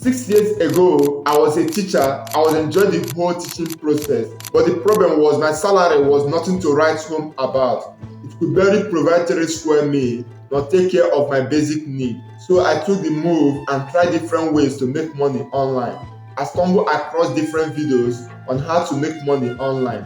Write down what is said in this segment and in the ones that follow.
6 years ago, I was a teacher. I was enjoying the whole teaching process. But the problem was my salary was nothing to write home about. It could barely provide 3 square meals, not take care of my basic need. So I took the move and tried different ways to make money online. I stumbled across different videos on how to make money online.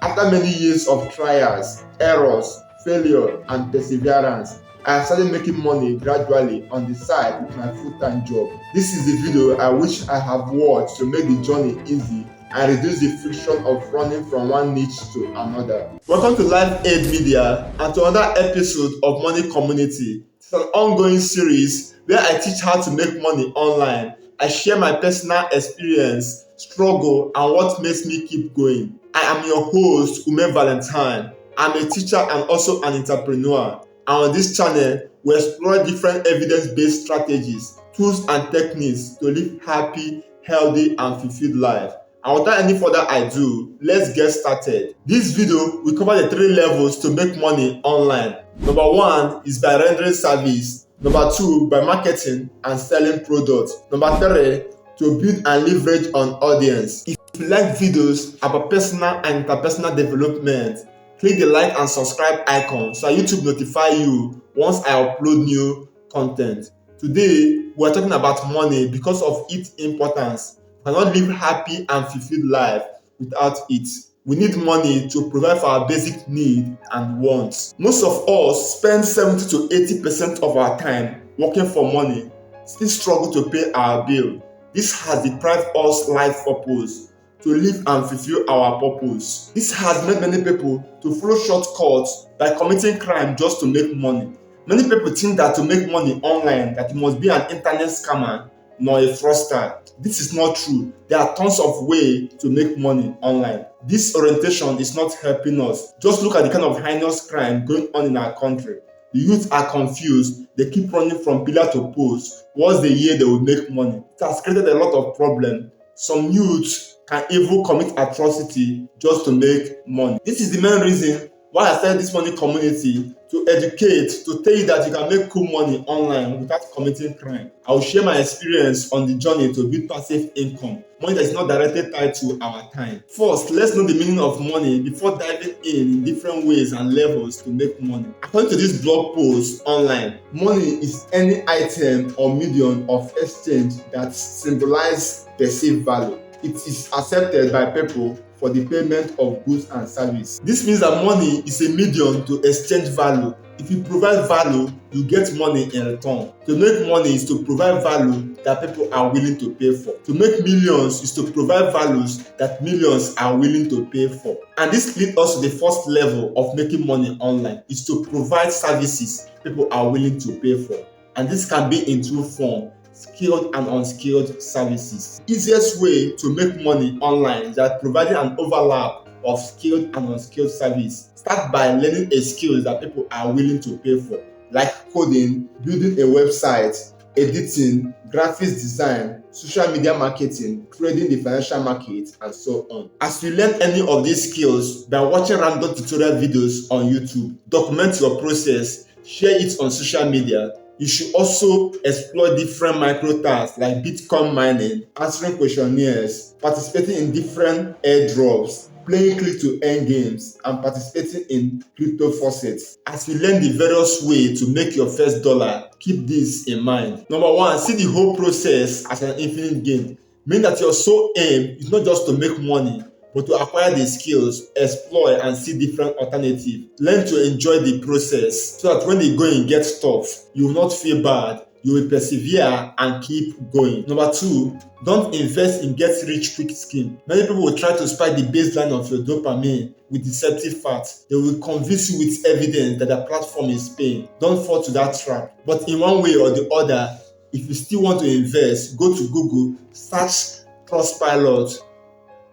After many years of trials, errors, failure, and perseverance, I started making money gradually on the side with my full-time job. This is the video I wish I have watched to make the journey easy and reduce the friction of running from one niche to another. Welcome to Live Aid Media and to another episode of Money Community. It's an ongoing series where I teach how to make money online. I share my personal experience, struggle, and what makes me keep going. I am your host, Ume Valentine. I'm a teacher and also an entrepreneur. And on this channel, we explore different evidence-based strategies, tools, and techniques to live happy, healthy, and fulfilled life. And without any further ado, let's get started. This video will cover the 3 levels to make money online. Number 1 is by rendering service. Number 2, by marketing and selling products. Number 3, to build and leverage on audience. If you like videos about personal and interpersonal development, click the like and subscribe icon so YouTube notify you once I upload new content. Today, we are talking about money because of its importance. We cannot live happy and fulfilled life without it. We need money to provide for our basic needs and wants. Most of us spend 70 to 80% of our time working for money, still struggle to pay our bill. This has deprived us life purpose, to live and fulfill our purpose. This has made many people to follow shortcuts by committing crime just to make money. Many people think that to make money online, that you must be an internet scammer nor a fraudster. This is not true. There are tons of ways to make money online. This orientation is not helping us. Just look at the kind of heinous crime going on in our country. The youth are confused. They keep running from pillar to post. What's the year they will make money? It has created a lot of problems. Some youths can even commit atrocity just to make money. This is the main reason why I started this money community, to educate, to tell you that you can make cool money online without committing crime. I will share my experience on the journey to build passive income, money that is not directly tied to our time. First, let's know the meaning of money before diving in different ways and levels to make money. According to this blog post online, money is any item or medium of exchange that symbolizes perceived value. It is accepted by people for the payment of goods and service. This means that money is a medium to exchange value. If you provide value, you get money in return. To make money is to provide value that people are willing to pay for. To make millions is to provide values that millions are willing to pay for. And this leads us to the first level of making money online, is to provide services people are willing to pay for. And this can be in 2 forms: skilled and unskilled services. Easiest way to make money online is that providing an overlap of skilled and unskilled service. Start by learning a skill that people are willing to pay for, like coding, building a website, editing, graphics design, social media marketing, trading the financial market, and so on. As you learn any of these skills by watching random tutorial videos on YouTube, document your process, share it on social media. You should also explore different micro tasks like Bitcoin mining, answering questionnaires, participating in different airdrops, playing click-to-earn games, and participating in crypto faucets. As you learn the various ways to make your first dollar, keep this in mind. Number 1, see the whole process as an infinite game. Meaning that your sole aim is not just to make money, but to acquire the skills, explore, and see different alternatives. Learn to enjoy the process so that when the going gets tough, you will not feel bad. You will persevere and keep going. Number 2, don't invest in get rich quick scheme. Many people will try to spike the baseline of your dopamine with deceptive facts. They will convince you with evidence that the platform is paying. Don't fall to that trap. But in one way or the other, if you still want to invest, go to Google, search Trustpilot,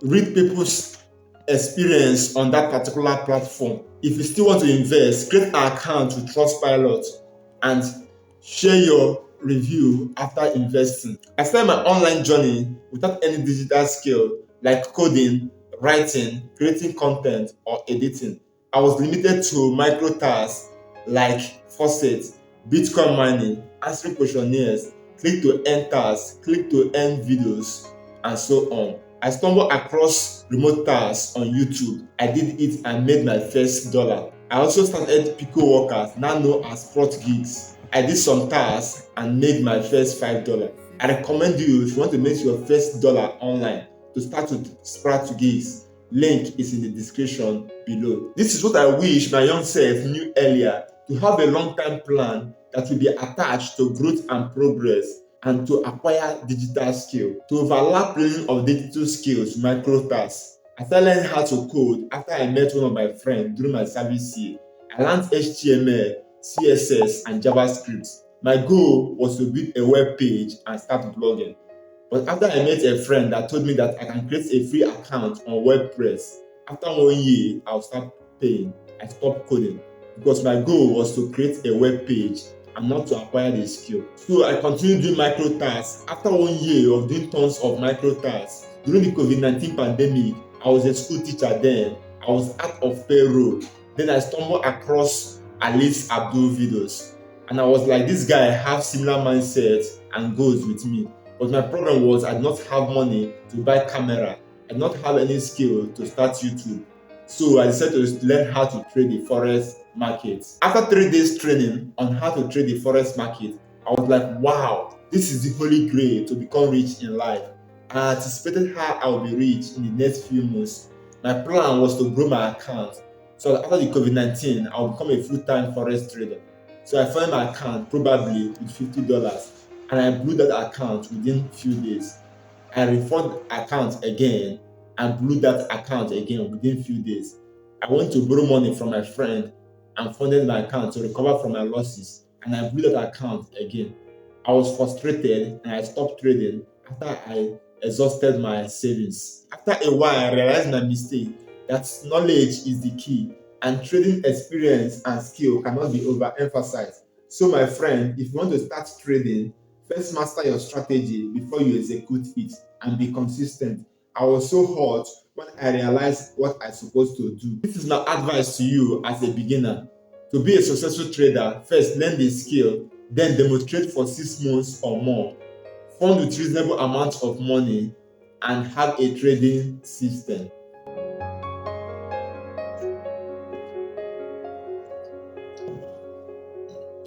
read people's experience on that particular platform. If you still want to invest, create an account with Trustpilot and share your review after investing. I started my online journey without any digital skill like coding, writing, creating content, or editing. I was limited to micro tasks like faucets, Bitcoin mining, answering questionnaires, click to earn tasks, click to earn videos, and so on. I stumbled across remote tasks on YouTube. I did it and made my first dollar. I also started Pico Workers, now known as Sproutgigs. I did some tasks and made my first $5. I recommend you, if you want to make your first dollar online, to start with Sproutgigs. Link is in the description below. This is what I wish my young self knew earlier: to have a long-term plan that will be attached to growth and progress, and to acquire digital skill, to overlap learning of digital skills, micro tasks. I started learning how to code after I met one of my friends during my service year. I learned HTML, CSS, and JavaScript. My goal was to build a web page and start blogging. But after I met a friend that told me that I can create a free account on WordPress, after 1 year, I'll start paying. I stopped coding because my goal was to create a web page and not to acquire the skill. So I continued doing micro tasks. After 1 year of doing tons of micro tasks, during the COVID-19 pandemic, I was a school teacher then. I was out of payroll. Then I stumbled across Alice Abdul videos. And I was like, this guy has similar mindset and goals with me. But my problem was I did not have money to buy camera. I did not have any skill to start YouTube. So I decided to learn how to trade the forex market. After 3 days training on how to trade the forex market, I was like, wow, this is the holy grail to become rich in life. I anticipated how I will be rich in the next few months. My plan was to grow my account. So after the COVID-19, I will become a full-time forex trader. So I found my account probably with $50, and I blew that account within a few days. I refunded account again and blew that account again within a few days. I went to borrow money from my friend and funded my account to recover from my losses, and I blew that account again. I was frustrated and I stopped trading after I exhausted my savings. After a while, I realized my mistake, that knowledge is the key, and trading experience and skill cannot be overemphasized. So my friend, if you want to start trading, first master your strategy before you execute it, and be consistent. I was so hot when I realized what I'm supposed to do. This is my advice to you as a beginner. To be a successful trader, first learn the skill, then demonstrate for 6 months or more. Fund with reasonable amounts of money and have a trading system.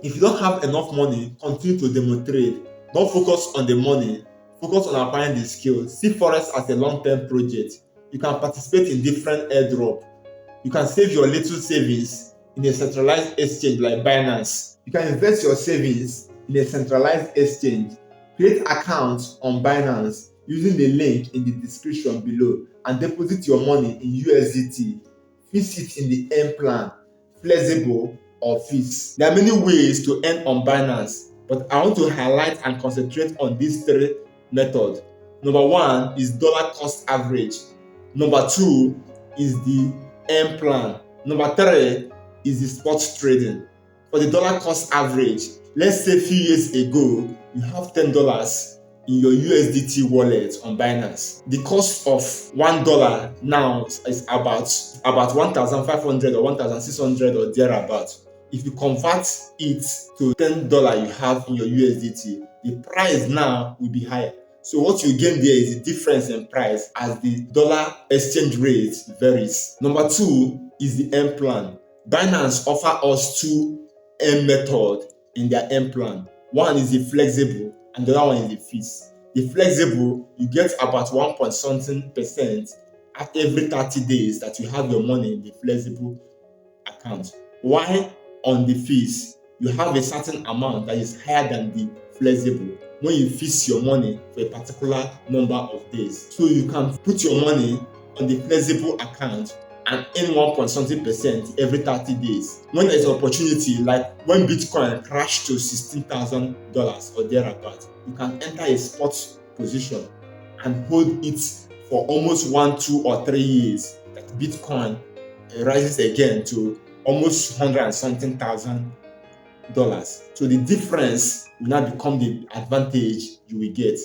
If you don't have enough money, continue to demonstrate. Don't focus on the money. Focus on acquiring the skills. See forex as a long-term project. You can participate in different airdrop. You can save your little savings in a centralized exchange like Binance. You can invest your savings in a centralized exchange. Create accounts on Binance using the link in the description below and deposit your money in USDT. Fix it in the earn plan, flexible or fixed. There are many ways to earn on Binance, but I want to highlight and concentrate on these 3 methods. Number 1 is dollar cost average. Number 2 is the earn plan. Number 3 is the spot trading. For the dollar cost average, let's say a few years ago, you have $10 in your USDT wallet on Binance. The cost of $1 now is about 1,500 or 1,600 or thereabout. If you convert it to $10 you have in your USDT, the price now will be higher. So what you gain there is the difference in price as the dollar exchange rate varies. Number 2 is the earn plan. Binance offer us 2 earn method in their earn plan. One is the flexible and the other one is the fixed. The flexible, you get about 1% at every 30 days that you have your money in the flexible account. While on the fixed, you have a certain amount that is higher than the flexible when you fix your money for a particular number of days. So you can put your money on the flexible account and earn 1% every 30 days. When there's an opportunity, like when Bitcoin crashed to $16,000 or thereabout, you can enter a spot position and hold it for almost 1, 2, or 3 years. That Bitcoin rises again to almost 100 and something thousand dollars. So the difference will now become the advantage you will get.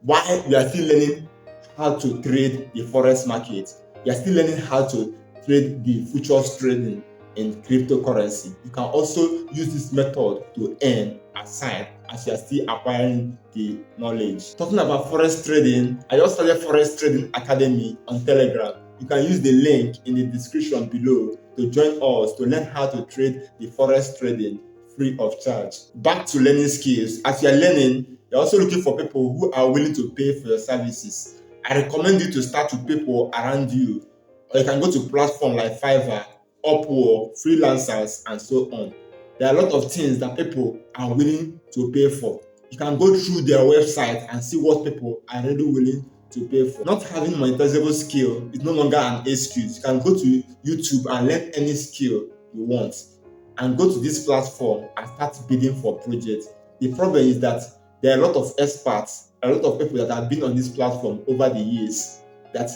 While you are still learning how to trade the forex market, you are still learning how to trade the futures trading in cryptocurrency. You can also use this method to earn aside as you are still acquiring the knowledge. Talking about forex trading, I just started Forex Trading Academy on Telegram. You can use the link in the description below to join us to learn how to trade the forex trading free of charge. Back to learning skills. As you are learning, you're also looking for people who are willing to pay for your services. I recommend you to start with people around you, or you can go to platforms like Fiverr, Upwork, freelancers, and so on. There are a lot of things that people are willing to pay for. You can go through their website and see what people are really willing to pay for. Not having monetizable skill is no longer an excuse. You can go to YouTube and learn any skill you want and go to this platform and start bidding for projects. The problem is that there are a lot of experts, a lot of people that have been on this platform over the years that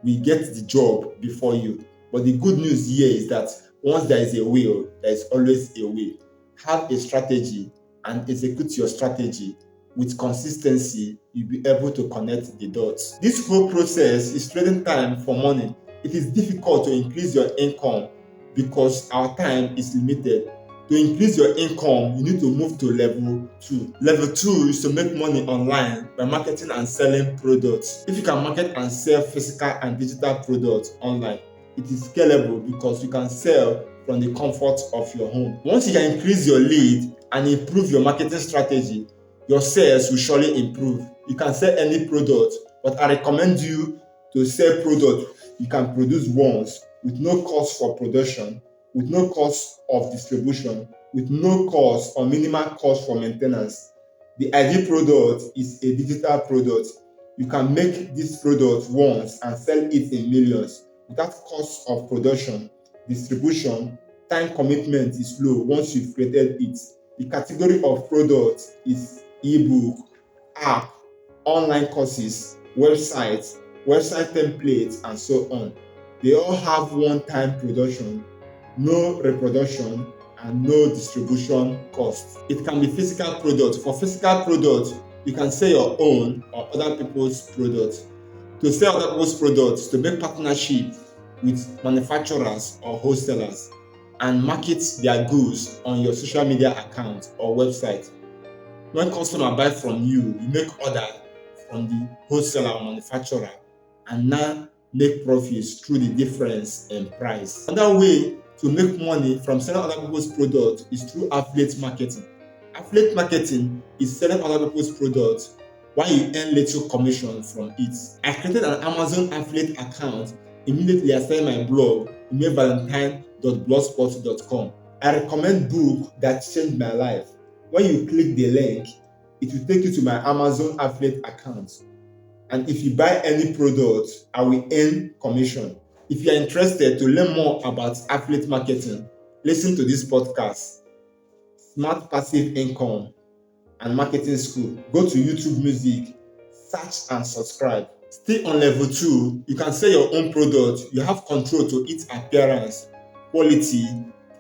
will get the job before you. But the good news here is that once there is a will, there is always a way. Have a strategy and execute your strategy with consistency. You'll be able to connect the dots. This whole process is trading time for money. It is difficult to increase your income because our time is limited. To increase your income, you need to move to level 2. Level 2 is to make money online by marketing and selling products. If you can market and sell physical and digital products online, it is scalable because you can sell from the comfort of your home. Once you can increase your lead and improve your marketing strategy, your sales will surely improve. You can sell any product, but I recommend you to sell products you can produce once with no cost for production, with no cost of distribution, with no cost or minimal cost for maintenance. The ideal product is a digital product. You can make this product once and sell it in millions without cost of production, distribution. Time commitment is low once you've created it. The category of products is ebook, app, online courses, websites, website templates, and so on. They all have one-time production, no reproduction, and no distribution costs. It can be physical products. For physical products, you can sell your own or other people's products. To sell other people's products, to make partnership with manufacturers or wholesalers and market their goods on your social media account or website. When customers buy from you, you make order from the wholesaler or manufacturer and now make profits through the difference in price. Another way to make money from selling other people's products is through affiliate marketing. Affiliate marketing is selling other people's products while you earn little commission from it. I created an Amazon affiliate account immediately I started my blog, valentine.blogspot.com. I recommend books that changed my life. When you click the link, it will take you to my Amazon affiliate account. And if you buy any product, I will earn commission. If you are interested to learn more about affiliate marketing, listen to this podcast, Smart Passive Income and Marketing School. Go to YouTube Music, search and subscribe. Stay on level 2. You can sell your own product. You have control to its appearance, quality,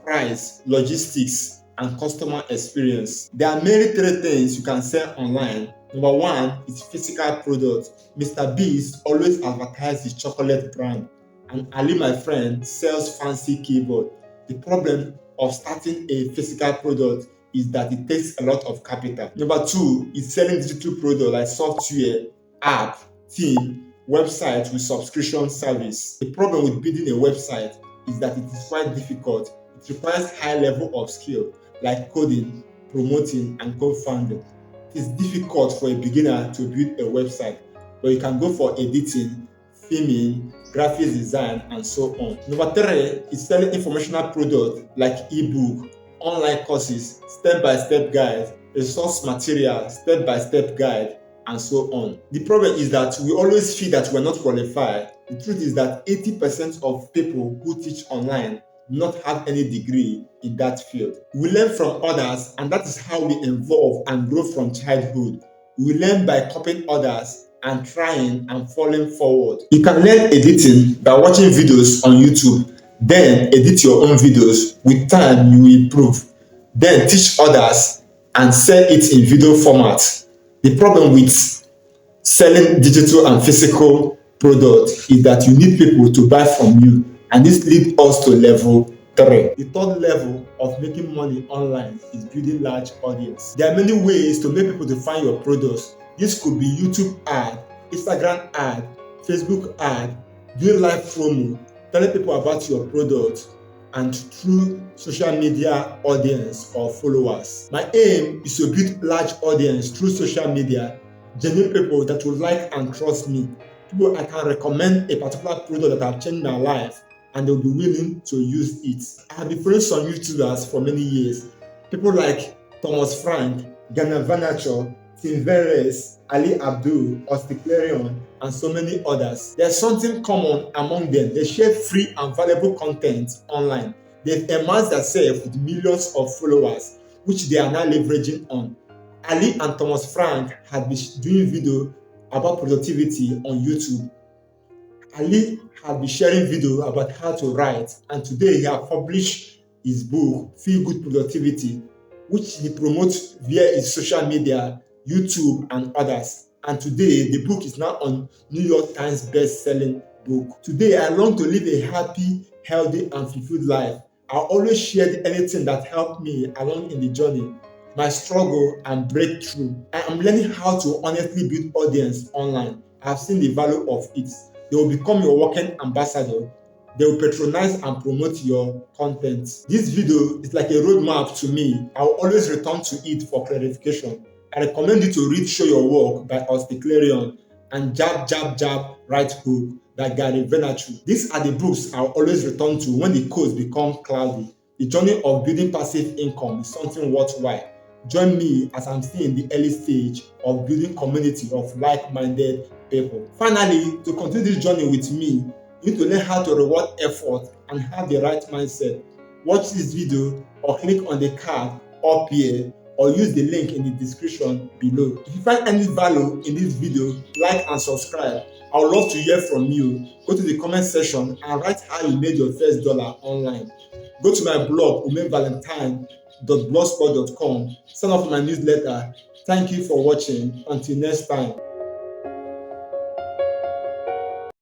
price, logistics, and customer experience. There are mainly 3 things you can sell online. Number 1 is physical product. Mr. Beast always advertises his chocolate brand, and Ali, my friend, sells fancy keyboard. The problem of starting a physical product is that it takes a lot of capital. Number 2 is selling digital products like software, app, theme, website with subscription service. The problem with building a website is that it is quite difficult. It requires high level of skill like coding, promoting, and co-founding. It is difficult for a beginner to build a website, but you can go for editing, filming, graphic design, and so on. Number 3 is selling informational products like ebook, online courses, step-by-step guides, resource material, step-by-step guide, and so on. The problem is that we always feel that we're not qualified. The truth is that 80% of people who teach online do not have any degree in that field. We learn from others, and that is how we evolve and grow from childhood. We learn by copying others and trying and falling forward. You can learn editing by watching videos on YouTube, then edit your own videos. With time, you will improve. Then teach others and sell it in video format. The problem with selling digital and physical products is that you need people to buy from you, and this leads us to level 3. The third level of making money online is building large audience. There are many ways to make people to find your products. This could be YouTube ad, Instagram ad, Facebook ad, doing live promo, telling people about your product, and through social media audience or followers. My aim is to build large audience through social media, genuine people that will like and trust me, people I can recommend a particular product that have changed my life and they'll be willing to use it. I have been following some YouTubers for many years. People like Thomas Frank, Ghana Vanacho, Tim Veres, Ali Abdul, Osticlarion, and so many others. There's something common among them. They share free and valuable content online. They've amassed themselves with millions of followers, which they are now leveraging on. Ali and Thomas Frank had been doing video about productivity on YouTube. Ali had been sharing video about how to write, and today he has published his book, Feel Good Productivity, which he promotes via his social media, YouTube, and others. And today, the book is now on New York Times best-selling book. Today, I long to live a happy, healthy, and fulfilled life. I always shared anything that helped me along in the journey, my struggle and breakthrough. I am learning how to honestly build audience online. I have seen the value of it. They will become your working ambassador. They will patronize and promote your content. This video is like a roadmap to me. I will always return to it for clarification. I recommend you to read Show Your Work by Osticlarion and Jab, Jab, Jab, Right Hook by Gary Vaynerchuk. These are the books I will always return to when the codes become cloudy. The journey of building passive income is something worthwhile. Join me as I'm still in the early stage of building community of like-minded people. Finally, to continue this journey with me, you need to learn how to reward effort and have the right mindset. Watch this video or click on the card up here or use the link in the description below. If you find any value in this video, like and subscribe. I would love to hear from you. Go to the comment section and write how you made your first dollar online. Go to my blog, umevalentine.blogspot.com. Sign up for my newsletter. Thank you for watching. Until next time.